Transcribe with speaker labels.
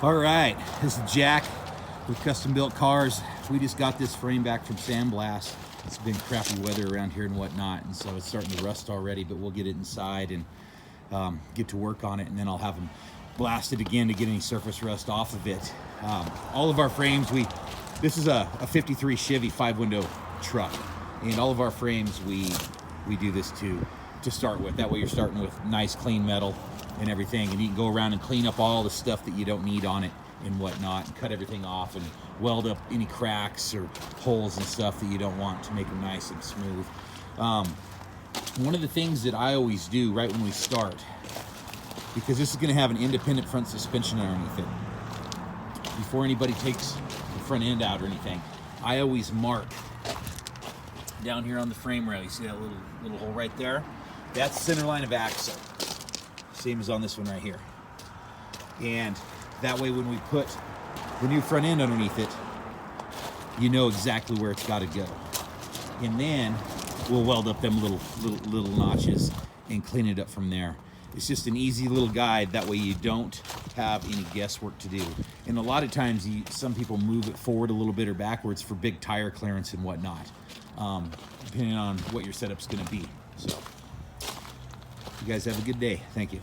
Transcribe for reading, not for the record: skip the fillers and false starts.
Speaker 1: All right, this is Jack with Custom Built Cars. We just got this frame back from Sandblast. It's been crappy weather around here and whatnot, and so it's starting to rust already, but we'll get it inside and get to work on it, and then I'll have them blasted again to get any surface rust off of it. All of our frames, this is a 53 Chevy 5-window truck, and all of our frames we do this to start with. That way you're starting with nice clean metal and everything, and you can go around and clean up all the stuff that you don't need on it and whatnot, and cut everything off and weld up any cracks or holes and stuff that you don't want to make them nice and smooth. One of the things that I always do right when we start, because this is going to have an independent front suspension underneath it, before anybody takes the front end out or anything, I always mark down here on the frame rail. You see that little hole right there? That's the center line of axle. Same as on this one right here. And that way when we put the new front end underneath it, you know exactly where it's got to go. And then we'll weld up them little notches and clean it up from there. It's just an easy little guide. That way you don't have any guesswork to do. And a lot of times some people move it forward a little bit or backwards for big tire clearance and whatnot, depending on what your setup's going to be. So you guys have a good day. Thank you.